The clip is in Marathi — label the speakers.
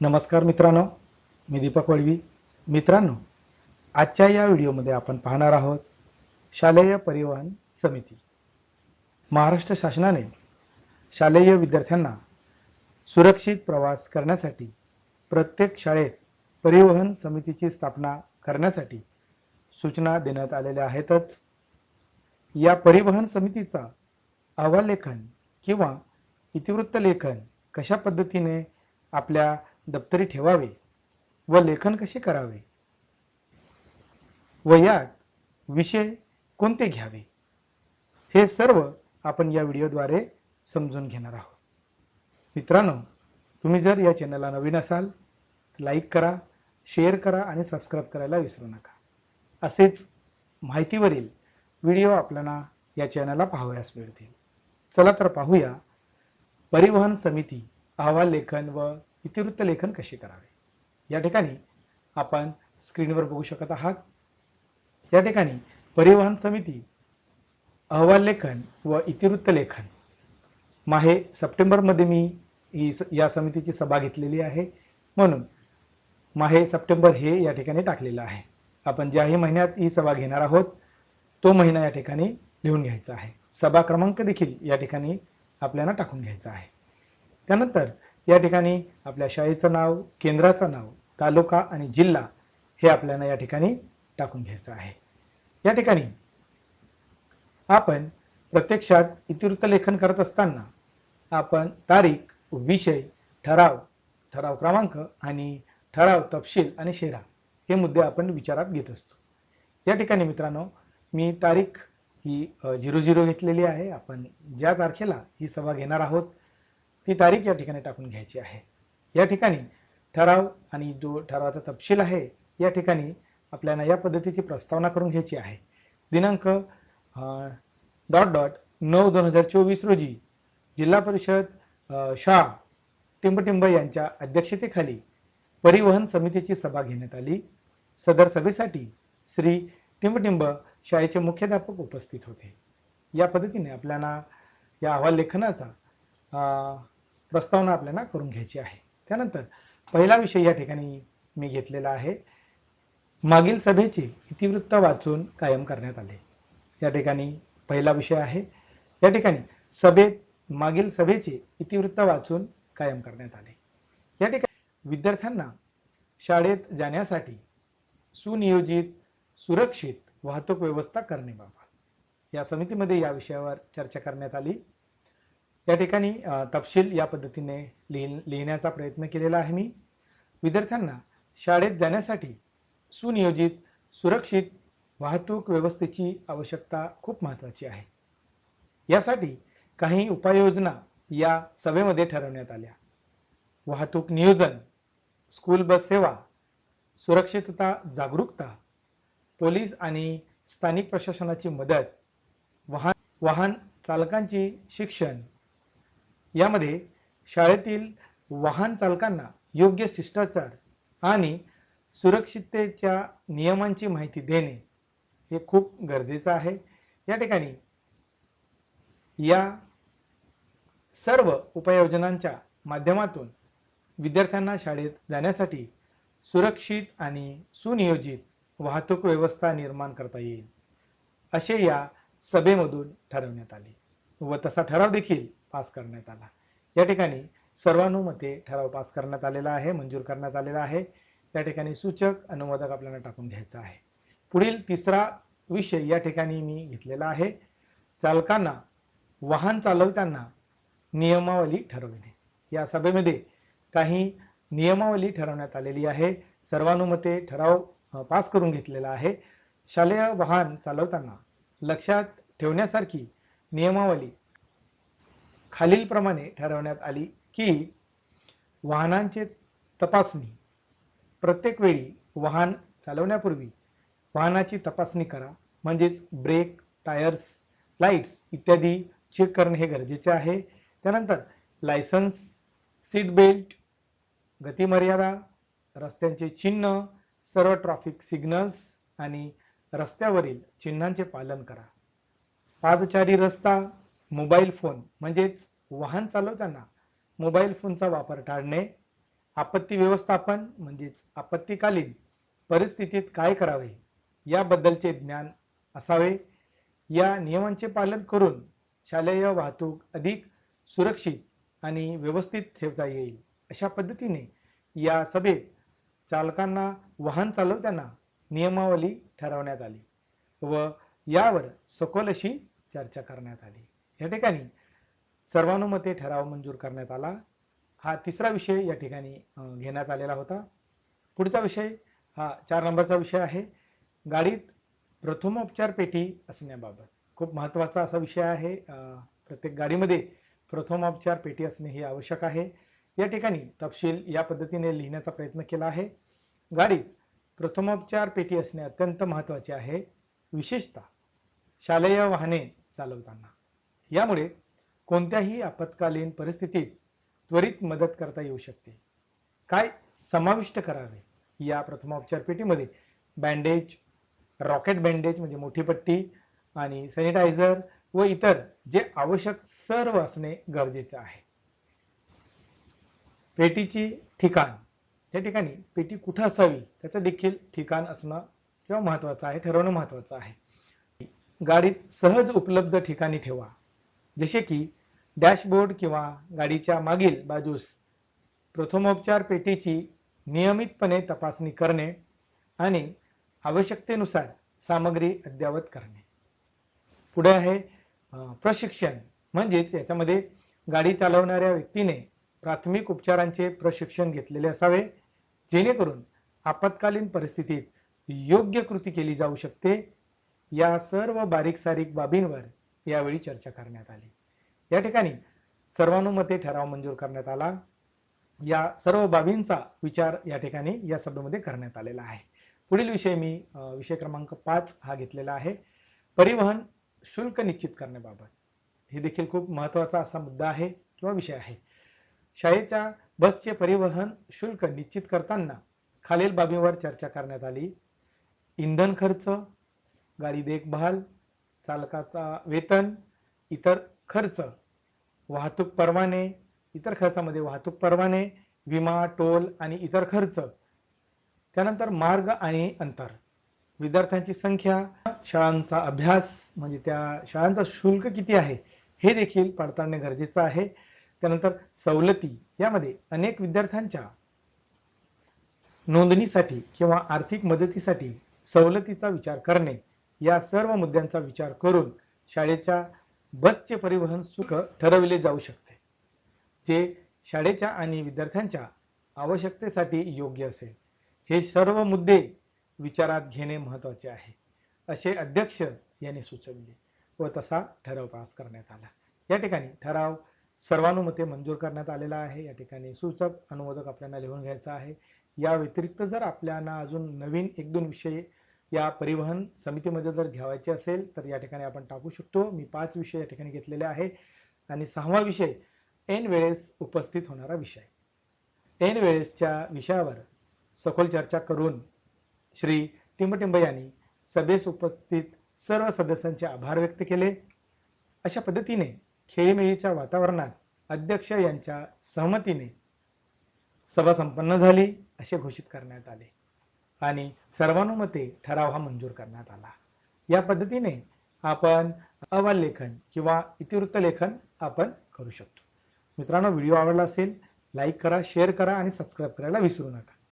Speaker 1: नमस्कार मित्रांनो, मी दीपक वळवी. मित्रांनो, आजच्या या व्हिडिओमध्ये आपण पाहणार आहोत शालेय परिवहन समिती. महाराष्ट्र शासनाने शालेय विद्यार्थ्यांना सुरक्षित प्रवास करण्यासाठी प्रत्येक शाळेत परिवहन समितीची स्थापना करण्यासाठी सूचना देण्यात आलेल्या आहेतच. या परिवहन समितीचा अहवाल लेखन किंवा इतिवृत्त लेखन कशा पद्धतीने आपल्या दप्तरी ठेवावे व लेखन कसे करावे व यात विषय कोणते घ्यावे हे सर्व आपण या व्हिडिओद्वारे समजून घेणार आहोत. मित्रांनो, तुम्ही जर या चॅनलला नवीन असाल तर लाईक करा, शेअर करा आणि सबस्क्राईब करायला विसरू नका. असेच माहितीवरील व्हिडिओ आपल्याला या चॅनलला पाहावयास मिळतील. चला तर पाहूया परिवहन समिती अहवाल लेखन व इतिवृत्त लेखन कसे करावे. या ठिकाणी आपण स्क्रीनवर बघू शकत आहात. या ठिकाणी परिवहन समिती अहवाल लेखन व इतिवृत्त लेखन माहे सप्टेंबरमध्ये मी या समितीची सभा घेतलेली आहे, म्हणून माहे सप्टेंबर हे या ठिकाणी टाकलेलं आहे. आपण ज्याही महिन्यात ही सभा घेणार आहोत तो महिना या ठिकाणी लिहून घ्यायचा आहे. सभा क्रमांक देखील या ठिकाणी आपल्याला टाकून घ्यायचा आहे. त्यानंतर या ठिकाणी आपल्या शाळेचं नाव, केंद्राचं नाव, तालुका आणि जिल्हा हे आपल्याला या ठिकाणी टाकून घ्यायचं आहे. या ठिकाणी आपण प्रत्यक्षात इतिवृत्त लेखन करत असताना आपण तारीख, विषय, ठराव क्रमांक आणि ठराव तपशील आणि शेरा हे मुद्दे आपण विचारात घेत असतो. या ठिकाणी मित्रांनो, मी तारीख ही 00 घेतलेली आहे. आपण ज्या तारखेला ही सभा घेणार आहोत ती तारीख या ठिकाणी टाकून घ्यायची आहे. या ठिकाणी ठराव आणि जो ठरावाचा तपशील आहे या ठिकाणी आपल्याला या पद्धतीची प्रस्तावना करून घ्यायची आहे. दिनांक .9/2024 रोजी जिल्हा परिषद शाळा टिंबटिंब यांच्या अध्यक्षतेखाली परिवहन समितीची सभा घेण्यात आली. सदर सभेसाठी श्री टिंबटिंब शाळेचे मुख्याध्यापक उपस्थित होते. या पद्धतीने आपल्याला या अहवाल लेखनाचा प्रस्तावना आपल्याला करून घ्यायची आहे. त्यानंतर पहिला विषय या ठिकाणी मी घेतलेला आहे, मागील सभेचे इतिवृत्त वाचून कायम करण्यात आले. या ठिकाणी पहिला विषय आहे. या ठिकाणी मागील सभेचे इतिवृत्त वाचून कायम करण्यात आले. या ठिकाणी विद्यार्थ्यांना शाळेत जाण्यासाठी सुनियोजित सुरक्षित वाहतूक व्यवस्था करण्याबाबत या समितीमध्ये या विषयावर चर्चा करण्यात आली. या ठिकाणी तपशील या पद्धतीने लिहिण्याचा प्रयत्न केलेला आहे मी. विद्यार्थ्यांना शाळेत जाण्यासाठी सुनियोजित सुरक्षित वाहतूक व्यवस्थेची आवश्यकता खूप महत्त्वाची आहे. यासाठी काही उपाययोजना या सभेमध्ये ठरवण्यात आल्या. वाहतूक नियोजन, स्कूल बस सेवा, सुरक्षितता जागरूकता, पोलीस आणि स्थानिक प्रशासनाची मदत, वाहन चालकांची शिक्षण. यामध्ये शाळेतील वाहन चालकांना योग्य शिष्टाचार आणि सुरक्षिततेच्या नियमांची माहिती देणे हे खूप गरजेचं आहे. या ठिकाणी या सर्व उपाययोजनांच्या माध्यमातून विद्यार्थ्यांना शाळेत जाण्यासाठी सुरक्षित आणि सुनियोजित वाहतूक व्यवस्था निर्माण करता येईल असे या सभेमधून ठरवण्यात आले व तसा ठराव देखील पास करण्यात आला. या ठिकाणी सर्वानुमते ठराव पास करण्यात आलेला आहे, मंजूर करण्यात आलेला आहे. या ठिकाणी सूचक अनुमोदक आपल्याला टाकून घ्यायचा आहे. पुढील तिसरा विषय या ठिकाणी मी घेतलेला आहे, चालकांना वाहन चालवताना नियमावली ठरविणे. या सभेमध्ये काही नियमावली ठरवण्यात आलेली आहे. सर्वानुमते ठराव पास करून घेतलेला आहे. शालेय वाहन चालवताना लक्षात ठेवण्यासारखी नियमावली खालीलप्रमाणे ठरवण्यात आली की वाहनांची तपासणी, प्रत्येक वेळी वाहन चालवण्यापूर्वी वाहनाची तपासणी करा, म्हणजेच ब्रेक, टायर्स, लाईट्स इत्यादी चेक करणे हे गरजेचे आहे. त्यानंतर लायसन्स, सीट बेल्ट, गतिमर्यादा, रस्त्यांचे चिन्ह, सर्व ट्रॅफिक सिग्नल्स आणि रस्त्यावरील चिन्हांचे पालन करा. पादचारी रस्ता, मोबाईल फोन म्हणजेच वाहन चालवताना मोबाईल फोनचा वापर टाळणे आपत्ती व्यवस्थापन म्हणजेच आपत्तीकालीन परिस्थितीत काय करावे याबद्दलचे ज्ञान असावे। या नियमांचे पालन करून शालेय वाहतूक अधिक सुरक्षित आणि व्यवस्थित ठेवता येईल अशा पद्धतीने या सभेत चालकांना वाहन चालवताना नियमावली ठरवण्यात आली व यावर सखोल अशी चर्चा करण्यात आली। या ठिकाणी सर्वानुमते ठराव मंजूर करण्यात आला। हा तिसरा विषय या ठिकाणी घेण्यात आलेला होता। पुढचा विषय हा 4 नंबरचा विषय आहे, गाडीत प्रथमोपचार पेटी असण्याबाबत। खूप महत्त्वाचा असा विषय आहे। प्रत्येक गाडीमध्ये प्रथमोपचार पेटी असणे हे आवश्यक आहे। या ठिकाणी तपशील या पद्धतीने लिहिण्याचा प्रयत्न केला आहे। गाडीत प्रथमोपचार पेटी असणे अत्यंत महत्त्वाचे आहे, विशेषतः शालेय वाहने चालवताना। यामुळे कोणत्याही आपत्कालीन परिस्थितीत त्वरित मदत करता येऊ शकते। काय समाविष्ट करावे या प्रथमोपचार पेटीमध्ये? बँडेज, रॉकेट बँडेज म्हणजे मोठी पट्टी आणि सॅनिटायझर व इतर जे आवश्यक सर्व असणे गरजेचे आहे। पेटीची ठिकाण, या ठिकाणी पेटी कुठे असावी त्याचं देखील ठिकाण असणं किंवा महत्त्वाचं आहे, ठरवणं महत्त्वाचं आहे। गाडीत सहज उपलब्ध ठिकाणी ठेवा, जसे की डॅशबोर्ड किंवा गाडीच्या मागील बाजूस प्रथमोपचार पेटीची नियमितपणे तपासणी करणे आणि आवश्यकतेनुसार सामग्री अद्यावत करणे। पुढे आहे प्रशिक्षण, म्हणजेच याच्यामध्ये गाडी चालवणाऱ्या व्यक्तीने प्राथमिक उपचारांचे प्रशिक्षण घेतलेले असावे, जेणेकरून आपत्कालीन परिस्थितीत योग्य कृती केली जाऊ शकते। या सर्व बारीक सारीक बाबींवर यावेळी चर्चा करण्यात आली। या ठिकाणी सर्वानुमते ठराव मंजूर करण्यात आला। या सर्व बाबींचा विचार या ठिकाणी या सभेमध्ये करण्यात आलेला आहे। पुढील विषय मी विषय क्रमांक 5 हा घेतलेला आहे, परिवहन शुल्क निश्चित करण्याबाबत। हे देखील खूप महत्त्वाचा असा मुद्दा आहे किंवा विषय आहे। शाळेच्या बसचे परिवहन शुल्क निश्चित करताना खालील बाबींवर चर्चा करण्यात आली: इंधन खर्च, गाडी देखभाल, चालकाचा वेतन, इतर खर्च, वाहतूक परवाने, इतर खर्चामध्ये वाहतूक परवाने, विमा, टोल आणि इतर खर्च, त्यानंतर मार्ग आणि अंतर, विद्यार्थ्यांची संख्या, शाळांचा अभ्यास म्हणजे त्या शाळांचा शुल्क किती आहे हे देखील पडताळणे गरजेचं आहे। त्यानंतर सवलती, यामध्ये अनेक विद्यार्थ्यांच्या नोंदणीसाठी किंवा आर्थिक मदतीसाठी सवलतीचा विचार करणे, या सर्व मुद्द्यांचा विचार करून शाळेच्या बसचे परिवहन शुल्क ठरविले जाऊ शकते, जे शाळेच्या आणि विद्यार्थ्यांच्या आवश्यकतेसाठी योग्य असेल। हे सर्व मुद्दे विचारात घेणे महत्त्वाचे आहे असे अध्यक्ष यांनी सुचवले व तसा ठराव पास करण्यात आला। या ठिकाणी ठराव सर्वानुमते मंजूर करण्यात आलेला आहे। या ठिकाणी सूचक अनुमोदक आपल्याला लिहून घ्यायचा आहे। या व्यतिरिक्त जर आपल्याला अजून नवीन 1-2 विषय या परिवहन समितीमध्ये जर घ्यावायचे असेल तर या ठिकाणी आपण टाकू शकतो। मी 5 विषय या ठिकाणी घेतलेले आहे आणि 6वा विषय ऐन वेळेस उपस्थित होणारा विषय। ऐन वेळेसच्या विषयावर सखोल चर्चा करून श्री टिंबटिंब यांनी सभेस उपस्थित सर्व सदस्यांचे आभार व्यक्त केले। अशा पद्धतीने खेळीमेळीच्या वातावरणात अध्यक्ष यांच्या सहमतीने सभा संपन्न झाली असे घोषित करण्यात आले आणि सर्वानुमते ठराव हा मंजूर करण्यात आला। या पद्धतीने आपण अहवाल लेखन किंवा इतिवृत्त लेखन आपण करू शकतो। मित्रांनो, व्हिडिओ आवडला असेल लाईक करा, शेअर करा आणि सबस्क्राईब करायला विसरू नका।